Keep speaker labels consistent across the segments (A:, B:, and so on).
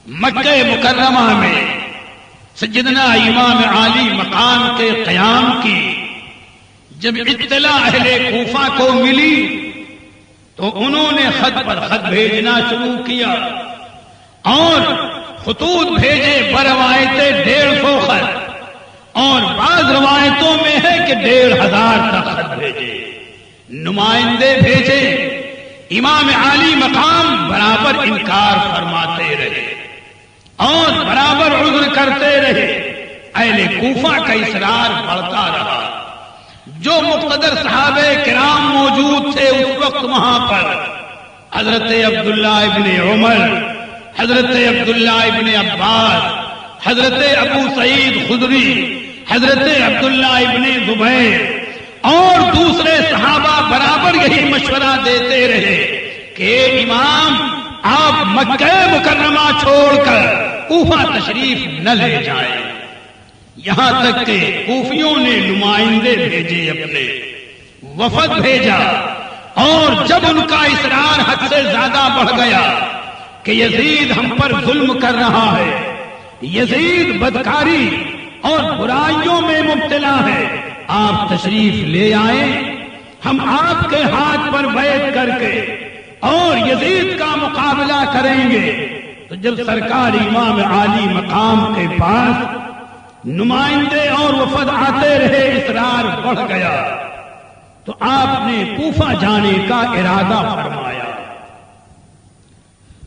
A: مکہ مکرمہ میں سیدنا امام عالی مقام کے قیام کی جب اطلاع اہل کوفہ کو ملی تو انہوں نے خط پر خط بھیجنا شروع کیا اور خطوط بھیجے بروایت 150 خط اور بعض روایتوں میں ہے کہ 1500 کا خط بھیجے، نمائندے بھیجے۔ امام عالی مقام برابر انکار فرماتے رہے اور برابر عذر کرتے رہے۔ اہل کوفہ کا اصرار بڑھتا رہا۔ جو مقتدر صحابہ کرام موجود تھے اس وقت وہاں پر حضرت عبداللہ ابن عمر، حضرت عبداللہ ابن عباس، حضرت ابو سعید خدری، حضرت عبداللہ ابن زبیر اور دوسرے صحابہ برابر یہی مشورہ دیتے رہے کہ امام آپ مکہ مکرمہ چھوڑ کر کوفہ تشریف نہ لے جائیں، یہاں تک کہ کوفیوں نے نمائندے بھیجے، اپنے وفد بھیجا، اور جب ان کا اصرار حد سے زیادہ بڑھ گیا کہ یزید ہم پر ظلم کر رہا ہے، یزید بدکاری اور برائیوں میں مبتلا ہے، آپ تشریف لے آئیں، ہم آپ کے ہاتھ پر بیعت کر کے اور یزید کا مقابلہ کریں گے۔ تو جب سرکار امام عالی مقام کے پاس نمائندے اور وفد آتے رہے، اصرار بڑھ گیا تو آپ نے کوفہ جانے کا ارادہ فرمایا۔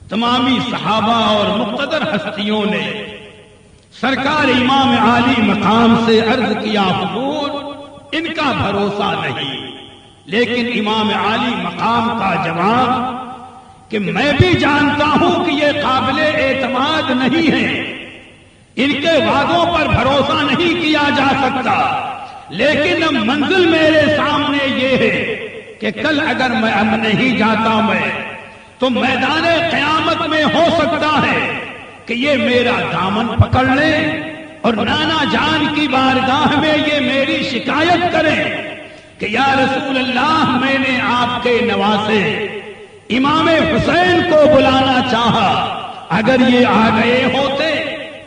A: تمامی صحابہ اور مقتدر ہستیوں نے سرکار امام عالی مقام سے عرض کیا، حضور ان کا بھروسہ نہیں، لیکن امام عالی مقام کا جواب کہ میں بھی جانتا ہوں کہ یہ قابل اعتماد نہیں ہے، ان کے وعدوں پر بھروسہ نہیں کیا جا سکتا، لیکن اب منزل میرے سامنے یہ ہے کہ کل اگر میں اب نہیں جاتا میں تو میدان قیامت میں ہو سکتا ہے کہ یہ میرا دامن پکڑ لے اور نانا جان کی بارگاہ میں یہ میری شکایت کریں کہ یا رسول اللہ میں نے آپ کے نواسے امام حسین کو بلانا چاہا، اگر یہ آ گئے ہوتے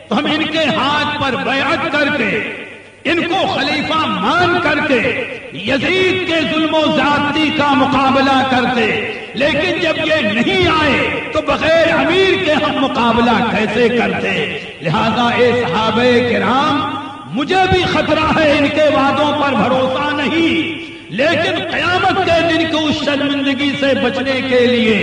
A: تو ہم ان کے ہاتھ پر بیعت کر کے ان کو خلیفہ مان کر کے یزید کے ظلم و زیادتی کا مقابلہ کرتے، لیکن جب یہ نہیں آئے تو بغیر امیر کے ہم مقابلہ کیسے کرتے؟ لہذا اے صحابہ کرام مجھے بھی خطرہ ہے، ان کے وعدوں پر بھروسہ نہیں، لیکن قیامت کے دن کو اس شرمندگی سے بچنے کے لیے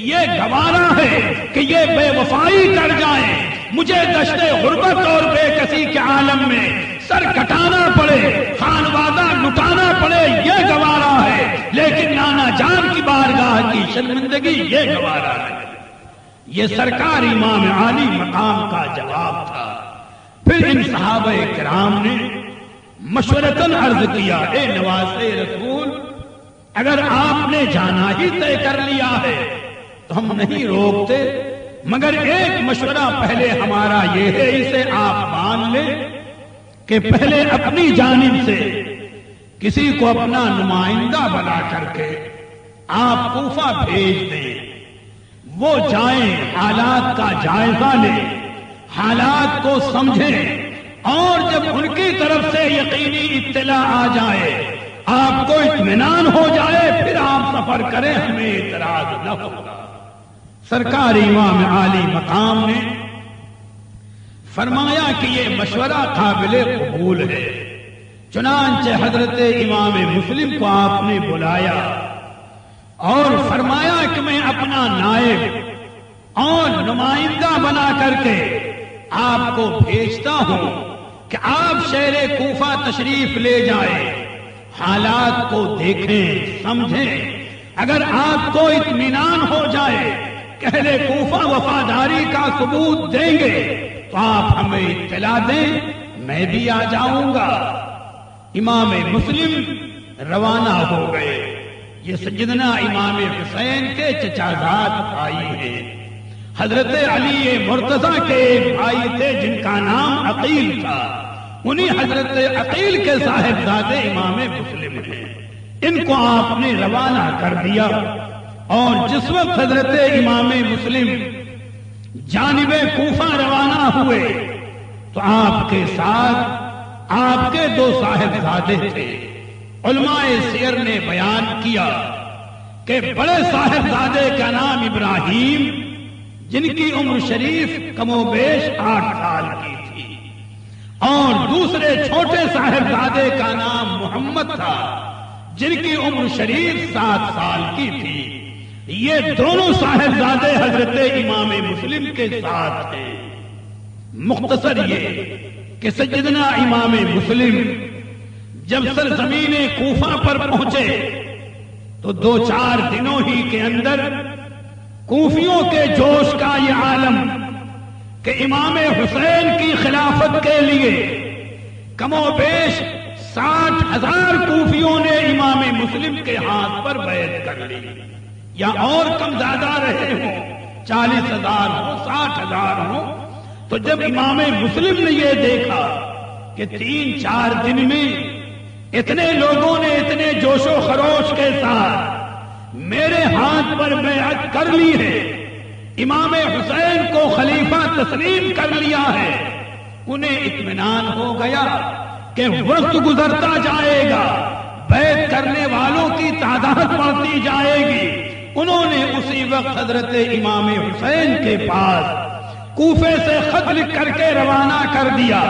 A: یہ گوارا ہے کہ یہ بے وفائی کر جائیں، مجھے دشت غربت اور بے کسی کے عالم میں سر کٹانا پڑے، خانوادہ لٹانا پڑے، یہ گوارا ہے، لیکن نانا جان کی بارگاہ کی شرمندگی یہ گوارا ہے۔ یہ سرکار امام عالی مقام کا جواب تھا۔ پھر ان صحابہ کرام نے مشورتاً عرض کیا، اے نواسے رسول اگر آپ نے جانا ہی طے کر لیا ہے تو ہم نہیں روکتے، مگر ایک مشورہ پہلے ہمارا یہ ہے، اسے آپ مان لیں کہ پہلے اپنی جانب سے کسی کو اپنا نمائندہ بنا کر کے آپ کوفہ بھیج دیں، وہ جائیں، حالات کا جائزہ لیں، حالات کو سمجھیں، اور جب ان کی طرف سے یقینی اطلاع آ جائے، آپ کو اطمینان ہو جائے، پھر آپ سفر کریں، ہمیں اعتراض نہ ہوگا۔ سرکار امام عالی مقام نے فرمایا کہ یہ مشورہ قابل قبول ہے، چنانچہ حضرت امام مسلم کو آپ نے بلایا اور فرمایا کہ میں اپنا نائب اور نمائندہ بنا کر کے آپ کو بھیجتا ہوں کہ آپ شہر کوفہ تشریف لے جائیں، حالات کو دیکھیں، سمجھیں، اگر آپ کو اطمینان ہو جائے کہ اہل کوفہ وفاداری کا ثبوت دیں گے تو آپ ہمیں اطلاع دیں، میں بھی آ جاؤں گا۔ امام مسلم روانہ ہو گئے۔ یہ سیدنا امام حسین کے چچازاد بھائی ہیں، حضرت علی مرتضی کے ایک بھائی تھے جن کا نام عقیل تھا، انہی حضرت عقیل کے صاحبزادے امام مسلم ہیں۔ ان کو آپ نے روانہ کر دیا، اور جس وقت حضرت امام مسلم جانب کوفہ روانہ ہوئے تو آپ کے ساتھ آپ کے دو صاحبزادے تھے۔ علماء سیر نے بیان کیا کہ بڑے صاحبزادے کا نام ابراہیم، جن کی عمر شریف کم و بیش 8 سال کی تھی، اور دوسرے چھوٹے صاحبزادے کا نام محمد تھا، جن کی عمر شریف 7 سال کی تھی۔ یہ دونوں صاحبزادے حضرت امام مسلم کے ساتھ ہیں۔ مختصر یہ کہ سیدنا امام مسلم جب سرزمین کوفہ پر پہنچے تو 2-4 دنوں ہی کے اندر کوفیوں کے جوش کا یہ عالم کہ امام حسین کی خلافت کے لیے کم و بیش 60,000 کوفیوں نے امام مسلم کے ہاتھ پر بیعت کر لی، یا اور کم زیادہ رہے ہوں، 40,000 ہو 60,000 ہو۔ تو جب امام مسلم نے یہ دیکھا کہ 3-4 دن میں اتنے لوگوں نے اتنے جوش و خروش کے ساتھ میرے ہاتھ پر بیعت کر لی ہے، امام حسین کو خلیفہ تسلیم کر لیا ہے، انہیں اطمینان ہو گیا کہ وقت گزرتا جائے گا، بیعت کرنے والوں کی تعداد بڑھتی جائے گی۔ انہوں نے اسی وقت حضرت امام حسین کے پاس کوفے سے خط لکھ کر کے روانہ کر دیا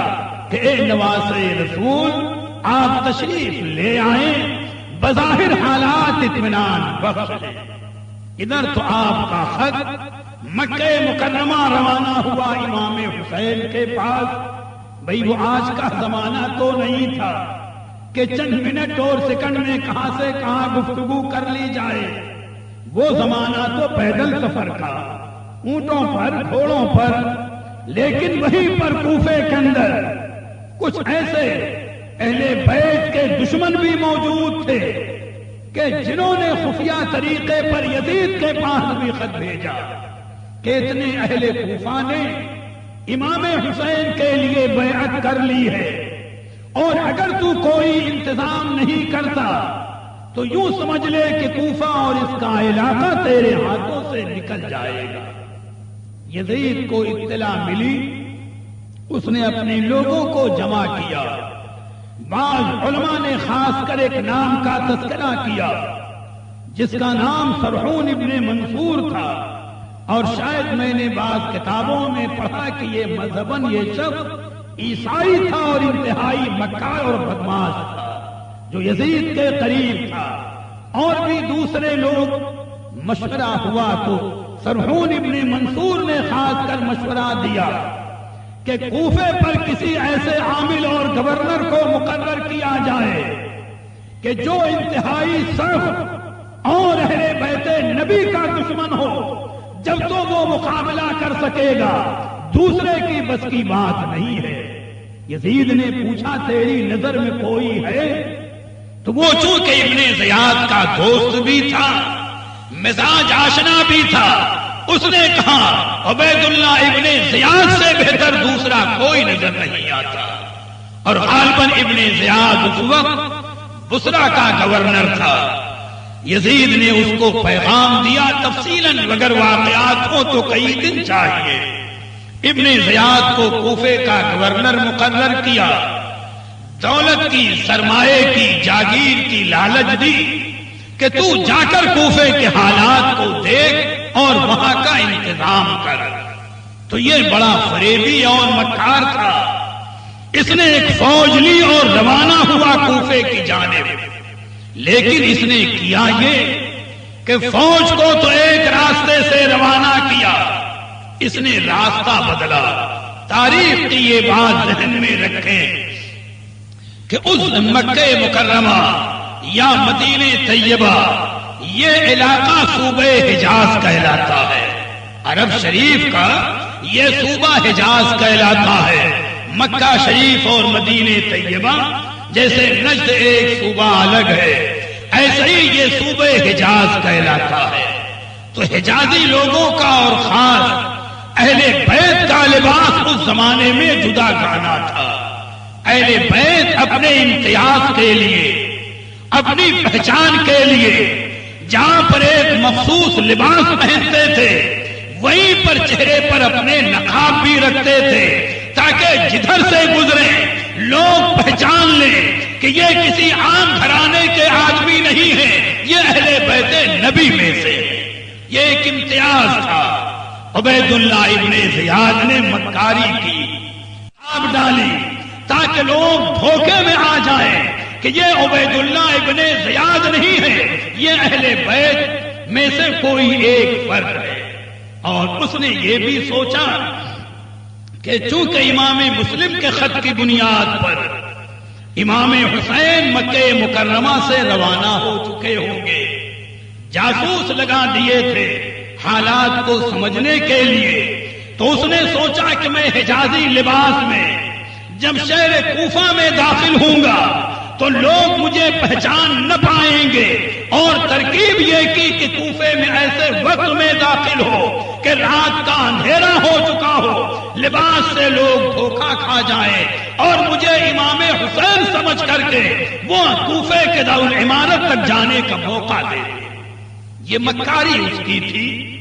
A: کہ اے نواز رسول، آپ تشریف لے آئیں، بظاہر حالات اطمینان بخش ہیں۔ ادھر تو آپ کا خط مکہ مکرمہ روانہ ہوا امام حسین کے پاس۔ بھئی وہ آج کا زمانہ تو نہیں تھا کہ چند منٹ اور سیکنڈ میں کہاں سے کہاں گفتگو کر لی جائے، وہ زمانہ تو پیدل سفر کا، اونٹوں پر، گھوڑوں پر۔ لیکن وہیں پر کوفے کے اندر کچھ ایسے اہل بیت کے دشمن بھی موجود تھے کہ جنہوں نے خفیہ طریقے پر یزید کے پاس بھی خط بھیجا کہ اتنے اہل کوفہ نے امام حسین کے لیے بیعت کر لی ہے، اور اگر تو کوئی انتظام نہیں کرتا تو یوں سمجھ لے کہ کوفہ اور اس کا علاقہ تیرے ہاتھوں سے نکل جائے گا۔ یزید کو اطلاع ملی، اس نے اپنے لوگوں کو جمع کیا۔ بعض علماء نے خاص کر ایک نام کا تذکرہ کیا جس کا نام سرحون ابن منصور تھا، اور شاید میں نے بعض کتابوں میں پڑھا کہ یہ مذہباً یہ شخص عیسائی تھا اور انتہائی مکار اور بدماش تھا، جو یزید کے قریب تھا۔ اور بھی دوسرے لوگ مشورہ ہوا تو سرحون ابن منصور نے خاص کر مشورہ دیا کہ کوفے پر کسی ایسے عامل اور گورنر کو مقرر کیا جائے کہ جو انتہائی سخت اور اہل بیت نبی کا دشمن ہو، جب تو وہ مقابلہ کر سکے گا، دوسرے کی بس کی بات نہیں ہے۔ یزید نے پوچھا تیری نظر میں کوئی ہے؟ تو وہ چونکہ ابن زیاد کا دوست بھی تھا، مزاج آشنا بھی تھا، اس نے کہا عبید اللہ ابن زیاد سے بہتر دوسرا کوئی نظر نہیں آتا۔ اور غالباً ابن زیاد اس وقت بصرہ کا گورنر تھا۔ یزید نے اس کو پیغام دیا تفصیلاً، اگر واقعات ہو تو کئی دن چاہیے۔ ابن زیاد کو کوفے کا گورنر مقرر کیا، دولت کی، سرمایے کی، جاگیر کی لالچ دی کہ تو جا کر کوفے کے حالات کو دیکھ اور وہاں کا انتظام کر۔ تو یہ بڑا فریبی اور مکار تھا، اس نے ایک فوج لی اور روانہ ہوا کوفے کی جانب۔ لیکن اس نے کیا یہ کہ فوج کو تو ایک راستے سے روانہ کیا، اس نے راستہ بدلا۔ تاریخ کی یہ بات ذہن میں رکھیں کہ اس مکہ مکرمہ یا مدینہ طیبہ یہ علاقہ صوبہ حجاز کہلاتا ہے، عرب شریف کا یہ صوبہ حجاز کہلاتا ہے۔ مکہ شریف اور مدینہ طیبہ جیسے نجد ایک صوبہ الگ ہے، ایسے ہی یہ صوبہ حجاز کہلاتا ہے۔ تو حجازی لوگوں کا اور خاص اہل بیت کا لباس اس زمانے میں جدا گانا تھا۔ اہل بیت اپنے امتیاز کے لیے، اپنی پہچان کے لیے جہاں پر ایک مخصوص لباس پہنتے تھے، وہیں پر چہرے پر اپنے نقاب بھی رکھتے تھے تاکہ جدھر سے گزرے لوگ پہچان لیں کہ یہ کسی عام گھرانے کے آدمی نہیں ہے، یہ اہل بیت نبی میں سے۔ یہ ایک امتیاز تھا۔ عبید اللہ ابن زیاد نے مکاری کی، آپ ڈالی تاکہ لوگ دھوکے میں آ جائیں کہ یہ عبید اللہ ابن زیاد نہیں ہے، یہ اہل بیت میں سے کوئی ایک فرد ہے۔ اور اس نے یہ بھی سوچا کہ چونکہ امام مسلم کے خط کی بنیاد پر امام حسین مکہ مکرمہ سے روانہ ہو چکے ہوں گے، جاسوس لگا دیے تھے حالات کو سمجھنے کے لیے، تو اس نے سوچا کہ میں حجازی لباس میں جب شہر کوفہ میں داخل ہوں گا تو لوگ مجھے پہچان نہ پائیں گے، اور ترکیب یہ کی کہ کوفے میں ایسے وقت میں داخل ہو کہ رات کا اندھیرا ہو چکا ہو، لباس سے لوگ دھوکا کھا جائیں اور مجھے امام حسین سمجھ کر کے وہ کوفے کے دارالعمارت تک جانے کا موقع دے۔ یہ مکاری اس کی تھی۔